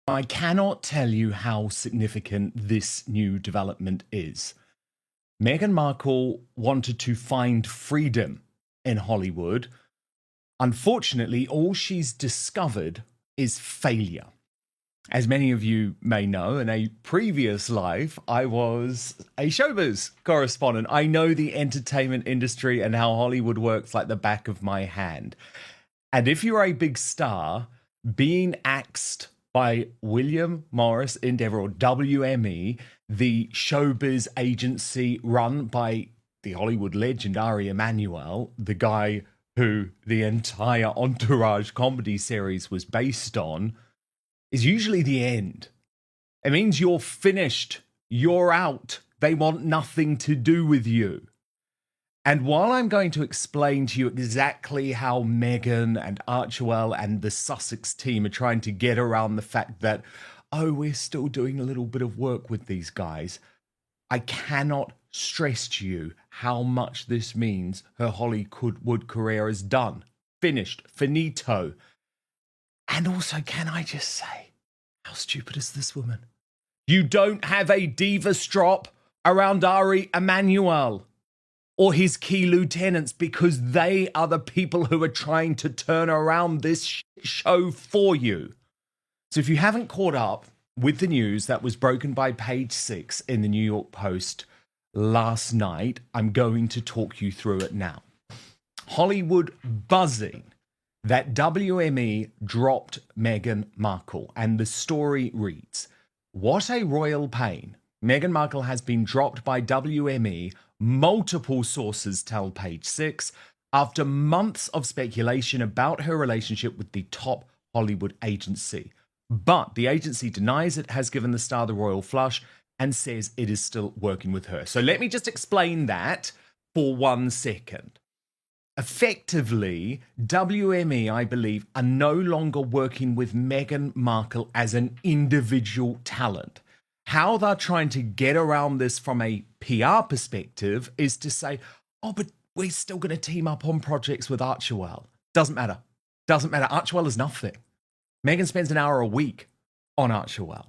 I cannot tell you how significant this new development is. Meghan Markle wanted to find freedom in Hollywood. Unfortunately, all she's discovered is failure. As many of you may know, in a previous life, I was a showbiz correspondent. I know the entertainment industry and how Hollywood works like the back of my hand. And if you're a big star, being axed by William Morris Endeavour, or WME, the showbiz agency run by the Hollywood legend Ari Emmanuel, the guy who the entire Entourage comedy series was based on, is usually the end. It means you're finished, you're out, they want nothing to do with you. And while I'm going to explain to you exactly how Meghan and Archewell and the Sussex team are trying to get around the fact that, oh, we're still doing a little bit of work with these guys, I cannot stress to you how much this means her Hollywood career is done, finished, finito. And also, can I just say, how stupid is this woman? You don't have a diva strop around Ari Emmanuel or his key lieutenants, because they are the people who are trying to turn around this show for you. So if you haven't caught up with the news that was broken by page 6 in the New York Post last night, I'm going to talk you through it now. Hollywood buzzing that WME dropped Meghan Markle, and the story reads, what a royal pain. Meghan Markle has been dropped by WME, multiple sources tell page 6, after months of speculation about her relationship with the top Hollywood agency. But the agency denies it has given the star the royal flush and says it is still working with her. So let me just explain that for 1 second. Effectively, WME, I believe, are no longer working with Meghan Markle as an individual talent. How they're trying to get around this from a PR perspective is to say, oh, but we're still going to team up on projects with Archewell. Doesn't matter. Doesn't matter. Archewell is nothing. Meghan spends an hour a week on Archewell.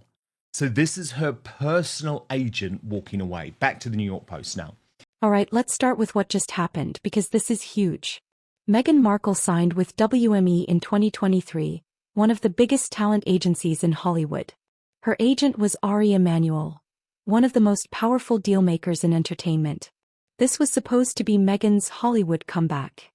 So this is her personal agent walking away. Back to the New York Post now. All right, let's start with what just happened, because this is huge. Meghan Markle signed with WME in 2023, one of the biggest talent agencies in Hollywood. Her agent was Ari Emmanuel, one of the most powerful dealmakers in entertainment. This was supposed to be Meghan's Hollywood comeback.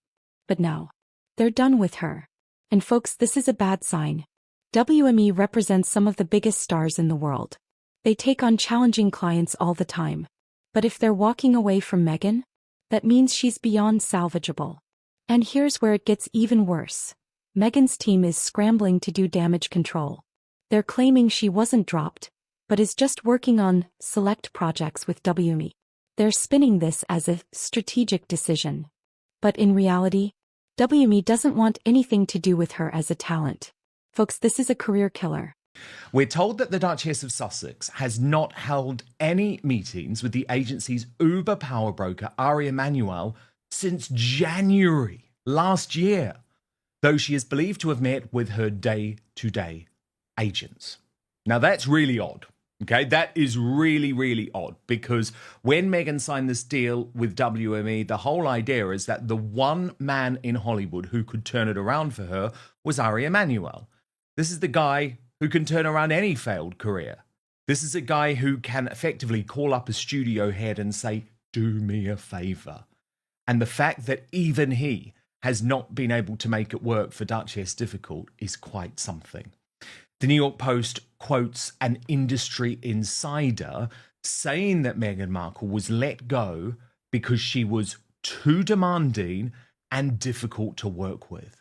But now, they're done with her. And folks, this is a bad sign. WME represents some of the biggest stars in the world. They take on challenging clients all the time. But if they're walking away from Meghan, that means she's beyond salvageable. And here's where it gets even worse. Meghan's team is scrambling to do damage control. They're claiming she wasn't dropped, but is just working on select projects with WME. They're spinning this as a strategic decision. But in reality, WME doesn't want anything to do with her as a talent. Folks, this is a career killer. We're told that the Duchess of Sussex has not held any meetings with the agency's Uber power broker, Ari Emmanuel, since January last year, though she is believed to have met with her day-to-day agents. Now, that's really odd. Okay, that is really, really odd, because when Meghan signed this deal with WME, the whole idea is that the one man in Hollywood who could turn it around for her was Ari Emmanuel. This is the guy who can turn around any failed career. This is a guy who can effectively call up a studio head and say, do me a favor. And the fact that even he has not been able to make it work for Duchess Difficult is quite something. The New York Post quotes an industry insider saying that Meghan Markle was let go because she was too demanding and difficult to work with.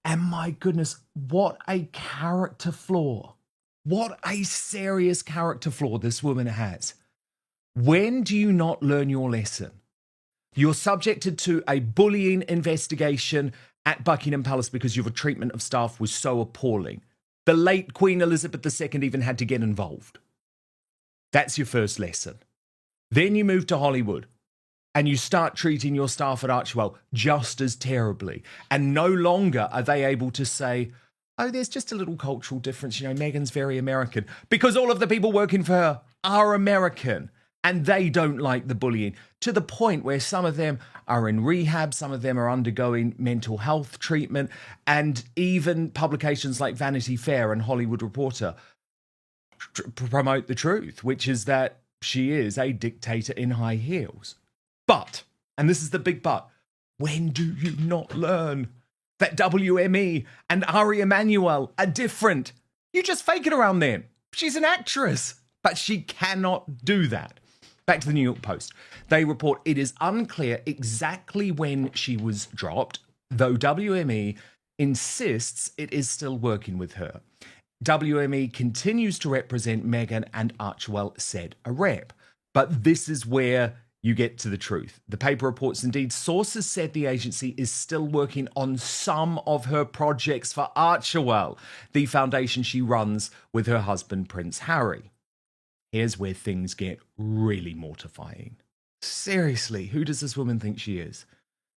And my goodness, what a character flaw. What a serious character flaw this woman has. When do you not learn your lesson? You're subjected to a bullying investigation at Buckingham Palace because your treatment of staff was so appalling. The late Queen Elizabeth II even had to get involved. That's your first lesson. Then you move to Hollywood and you start treating your staff at Archewell just as terribly. And no longer are they able to say, oh, there's just a little cultural difference. You know, Meghan's very American because all of the people working for her are American and they don't like the bullying, to the point where some of them are in rehab, some of them are undergoing mental health treatment, and even publications like Vanity Fair and Hollywood Reporter promote the truth, which is that she is a dictator in high heels. But, and this is the big but, when do you not learn that WME and Ari Emmanuel are different? You just fake it around them. She's an actress, but she cannot do that. Back to the New York Post. They report it is unclear exactly when she was dropped, though WME insists it is still working with her. WME continues to represent Meghan, and Archewell said a rep. But this is where you get to the truth. The paper reports, indeed, sources said the agency is still working on some of her projects for Archewell, the foundation she runs with her husband, Prince Harry. Here's where things get really mortifying. Seriously, who does this woman think she is?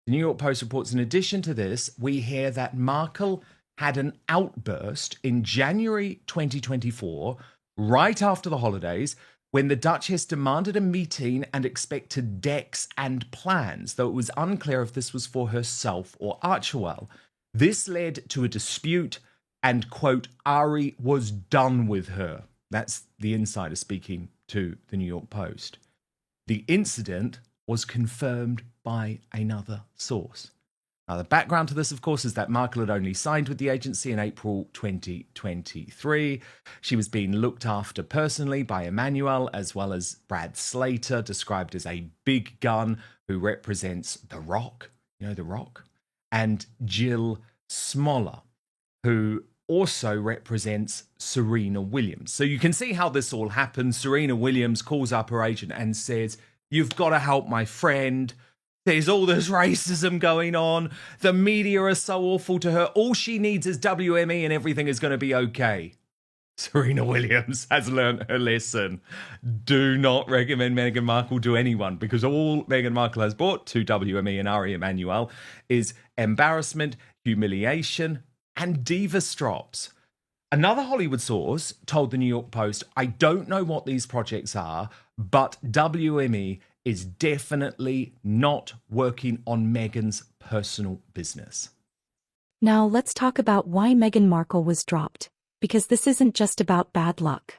The New York Post reports, in addition to this, we hear that Markle had an outburst in January 2024, right after the holidays, when the Duchess demanded a meeting and expected decks and plans, though it was unclear if this was for herself or Archewell. This led to a dispute and, quote, Ari was done with her. That's the insider speaking to the New York Post. The incident was confirmed by another source. Now, the background to this, of course, is that Markle had only signed with the agency in April 2023. She was being looked after personally by Emmanuel, as well as Brad Slater, described as a big gun who represents The Rock, you know, The Rock, and Jill Smoller, who also represents Serena Williams. So you can see how this all happens. Serena Williams calls up her agent and says, "You've got to help my friend. There's all this racism going on. The media are so awful to her. All she needs is WME and everything is going to be okay." Serena Williams has learned her lesson. Do not recommend Meghan Markle to anyone, because all Meghan Markle has brought to WME and Ari Emmanuel is embarrassment, humiliation, and diva strops. Another Hollywood source told the New York Post, "I don't know what these projects are, but WME is definitely not working on Meghan's personal business." Now let's talk about why Meghan Markle was dropped, because this isn't just about bad luck.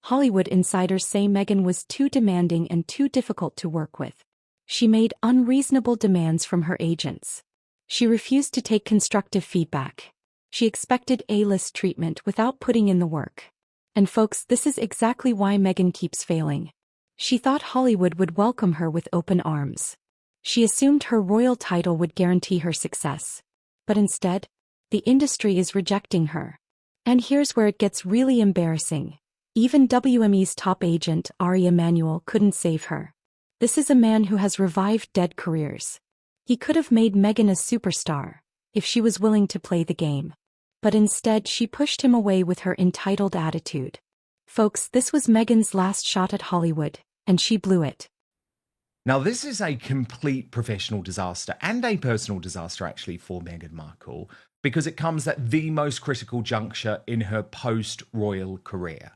Hollywood insiders say Meghan was too demanding and too difficult to work with. She made unreasonable demands from her agents. She refused to take constructive feedback. She expected A-list treatment without putting in the work. And folks, this is exactly why Meghan keeps failing. She thought Hollywood would welcome her with open arms. She assumed her royal title would guarantee her success. But instead, the industry is rejecting her. And here's where it gets really embarrassing. Even WME's top agent, Ari Emmanuel, couldn't save her. This is a man who has revived dead careers. He could have made Meghan a superstar, if she was willing to play the game. But instead, she pushed him away with her entitled attitude. Folks, this was Meghan's last shot at Hollywood, and she blew it. Now, this is a complete professional disaster and a personal disaster, actually, for Meghan Markle, because it comes at the most critical juncture in her post-royal career.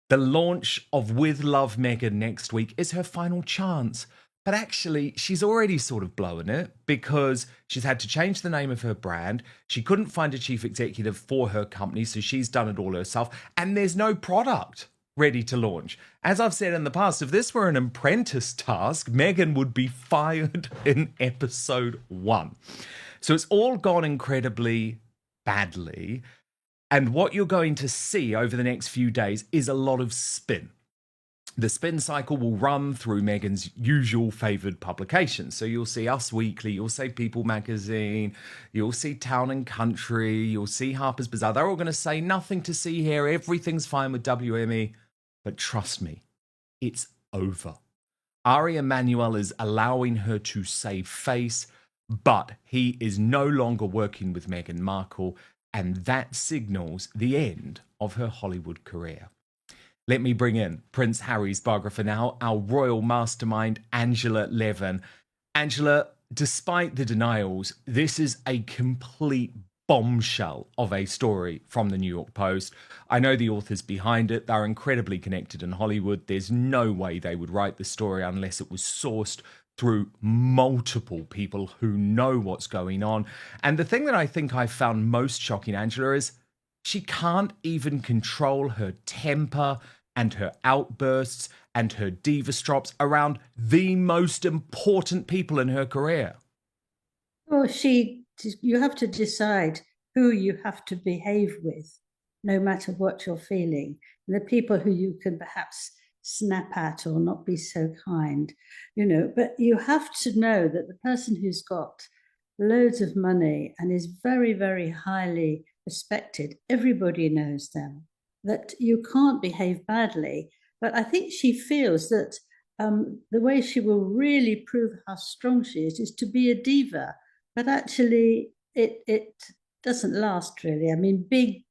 The launch of With Love Meghan next week is her final chance. But actually, she's already sort of blown it, because she's had to change the name of her brand. She couldn't find a chief executive for her company, so she's done it all herself. And there's no product ready to launch. As I've said in the past, if this were an apprentice task, Meghan would be fired in episode 1. So it's all gone incredibly badly. And what you're going to see over the next few days is a lot of spin. The spin cycle will run through Meghan's usual favoured publications. So you'll see Us Weekly, you'll see People Magazine, you'll see Town and Country, you'll see Harper's Bazaar. They're all going to say nothing to see here, everything's fine with WME. But trust me, it's over. Ari Emmanuel is allowing her to save face, but he is no longer working with Meghan Markle, and that signals the end of her Hollywood career. Let me bring in Prince Harry's biographer now, our royal mastermind, Angela Levin. Angela, despite the denials, this is a complete bombshell of a story from the New York Post. I know the authors behind it. They're incredibly connected in Hollywood. There's no way they would write the story unless it was sourced through multiple people who know what's going on. And the thing that I think I found most shocking, Angela, is she can't even control her temper and her outbursts and her diva strops around the most important people in her career. Well, you have to decide who you have to behave with, no matter what you're feeling. And the people who you can perhaps snap at or not be so kind, but you have to know that the person who's got loads of money and is very, very highly respected, everybody knows them, that you can't behave badly. But I think she feels that the way she will really prove how strong she is to be a diva, but actually it doesn't last really. I mean, big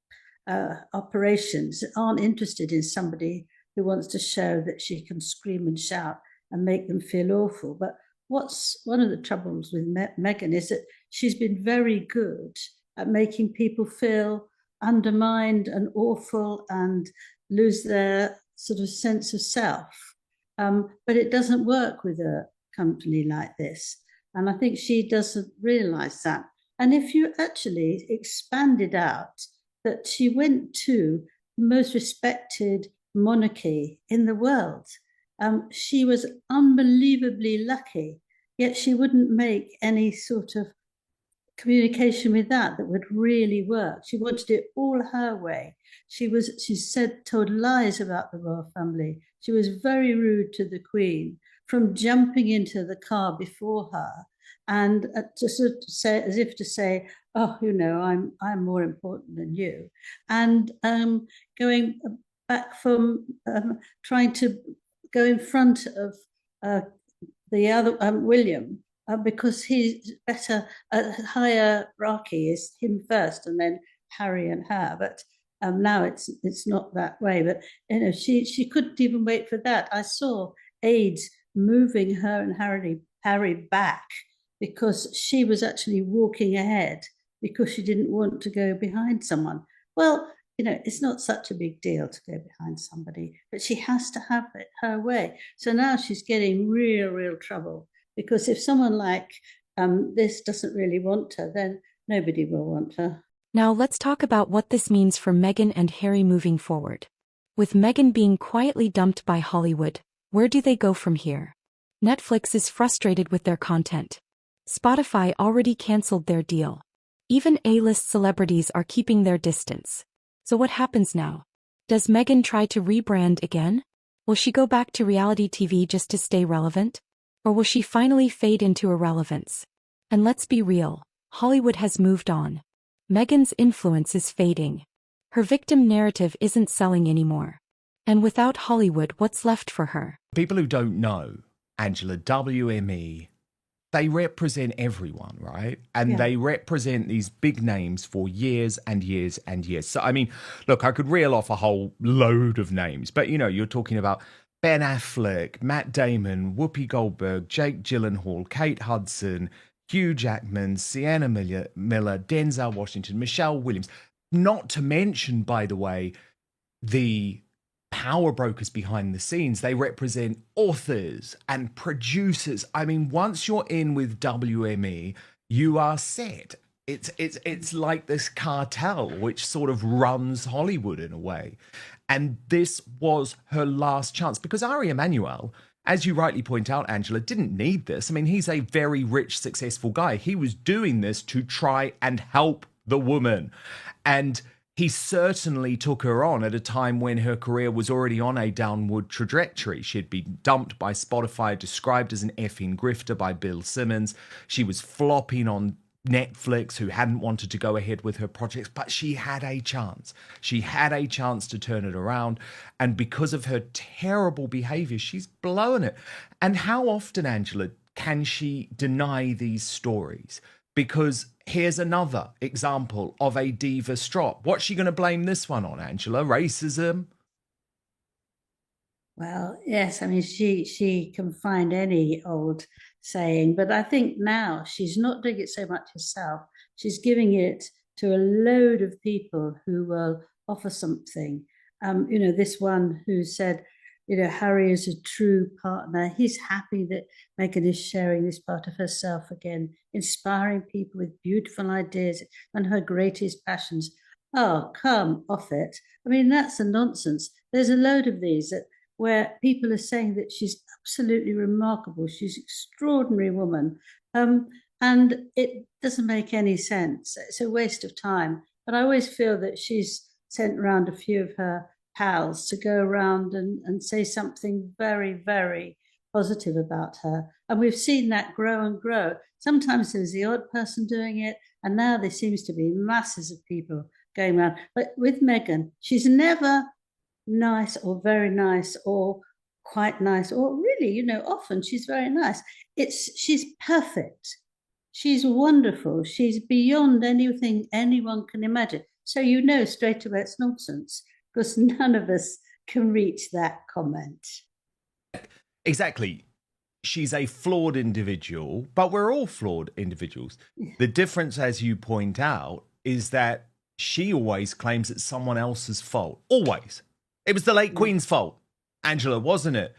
operations aren't interested in somebody who wants to show that she can scream and shout and make them feel awful. But what's one of the troubles with Meghan is that she's been very good at making people feel undermined and awful and lose their sort of sense of self. But it doesn't work with a company like this. And I think she doesn't realize that. And if you actually expanded out that she went to the most respected monarchy in the world, she was unbelievably lucky, yet she wouldn't make any sort of communication with that would really work. She wanted it all her way. She said, told lies about the royal family. She was very rude to the Queen, from jumping into the car before her and to sort of say, as if to say, oh, I'm more important than you, and going back from trying to go in front of the other William, because he's better, hierarchy is him first and then Harry and her. But now it's not that way. But she couldn't even wait for that. I saw aides moving her and Harry back because she was actually walking ahead because she didn't want to go behind someone. Well, it's not such a big deal to go behind somebody, but she has to have it her way. So now she's getting real trouble, because if someone like this doesn't really want her, then nobody will want her. Now let's talk about what this means for Meghan and Harry moving forward. With Meghan being quietly dumped by Hollywood, where do they go from here? Netflix is frustrated with their content. Spotify already canceled their deal. Even A-list celebrities are keeping their distance. So what happens now? Does Meghan try to rebrand again? Will she go back to reality TV just to stay relevant? Or will she finally fade into irrelevance? And let's be real, Hollywood has moved on. Meghan's influence is fading. Her victim narrative isn't selling anymore. And without Hollywood, what's left for her? People who don't know, Angela, WME, they represent everyone, right? And they represent these big names for years and years and years. So, I mean, look, I could reel off a whole load of names, but you're talking about Ben Affleck, Matt Damon, Whoopi Goldberg, Jake Gyllenhaal, Kate Hudson, Hugh Jackman, Sienna Miller, Denzel Washington, Michelle Williams. Not to mention, by the way, the power brokers behind the scenes. They represent authors and producers. I mean, once you're in with WME, you are set. It's like this cartel which sort of runs Hollywood in a way. And this was her last chance, because Ari Emmanuel, as you rightly point out, Angela, didn't need this. I mean, he's a very rich, successful guy. He was doing this to try and help the woman. And he certainly took her on at a time when her career was already on a downward trajectory. She'd been dumped by Spotify, described as an effing grifter by Bill Simmons. She was flopping on Netflix, who hadn't wanted to go ahead with her projects, but she had a chance. She had a chance to turn it around. And because of her terrible behavior, she's blown it. And how often, Angela, can she deny these stories? Because here's another example of a diva strop. What's she going to blame this one on, Angela? Racism? Well, yes, I mean, she can find any old saying, but I think now she's not doing it so much herself. She's giving it to a load of people who will offer something. This one who said, Harry is a true partner. He's happy that Meghan is sharing this part of herself again, inspiring people with beautiful ideas and her greatest passions. Oh, come off it. I mean, that's a nonsense. There's a load of these where people are saying that she's absolutely remarkable. She's an extraordinary woman. And it doesn't make any sense. It's a waste of time. But I always feel that she's sent around a few of her pals to go around and say something very, very positive about her. And we've seen that grow and grow. Sometimes there's the odd person doing it, and now there seems to be masses of people going around. But with Meghan, she's never nice or very nice or quite nice, or really, often she's very nice. She's perfect. She's wonderful. She's beyond anything anyone can imagine. So straight away it's nonsense, because none of us can reach that comment. Exactly. She's a flawed individual, but we're all flawed individuals. The difference, as you point out, is that she always claims it's someone else's fault. Always. It was the late Queen's fault, Angela, wasn't it?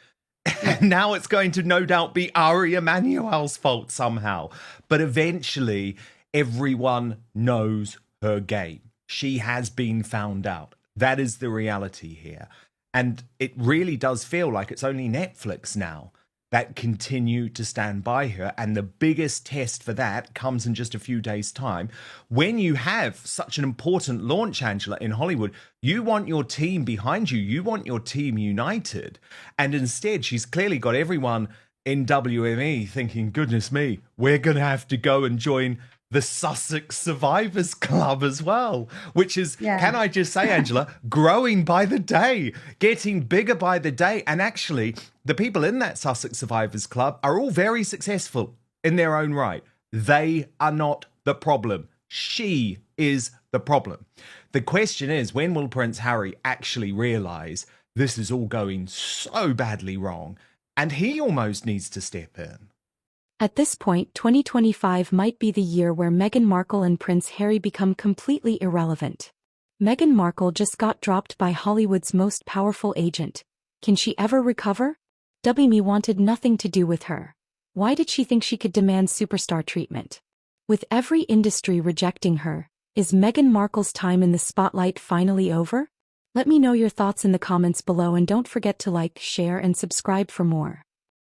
And now it's going to no doubt be Ari Emmanuel's fault somehow. But eventually, everyone knows her game. She has been found out. That is the reality here. And it really does feel like it's only Netflix now that continue to stand by her. And the biggest test for that comes in just a few days' time. When you have such an important launch, Angela, in Hollywood, you want your team behind you. You want your team united. And instead, she's clearly got everyone in WME thinking, goodness me, we're going to have to go and join the Sussex Survivors Club as well, which is, can I just say, Angela, growing by the day, getting bigger by the day. And actually, the people in that Sussex Survivors Club are all very successful in their own right. They are not the problem. She is the problem. The question is, when will Prince Harry actually realise this is all going so badly wrong, and he almost needs to step in? At this point, 2025 might be the year where Meghan Markle and Prince Harry become completely irrelevant. Meghan Markle just got dropped by Hollywood's most powerful agent. Can she ever recover? WME wanted nothing to do with her. Why did she think she could demand superstar treatment? With every industry rejecting her, is Meghan Markle's time in the spotlight finally over? Let me know your thoughts in the comments below, and don't forget to like, share, and subscribe for more.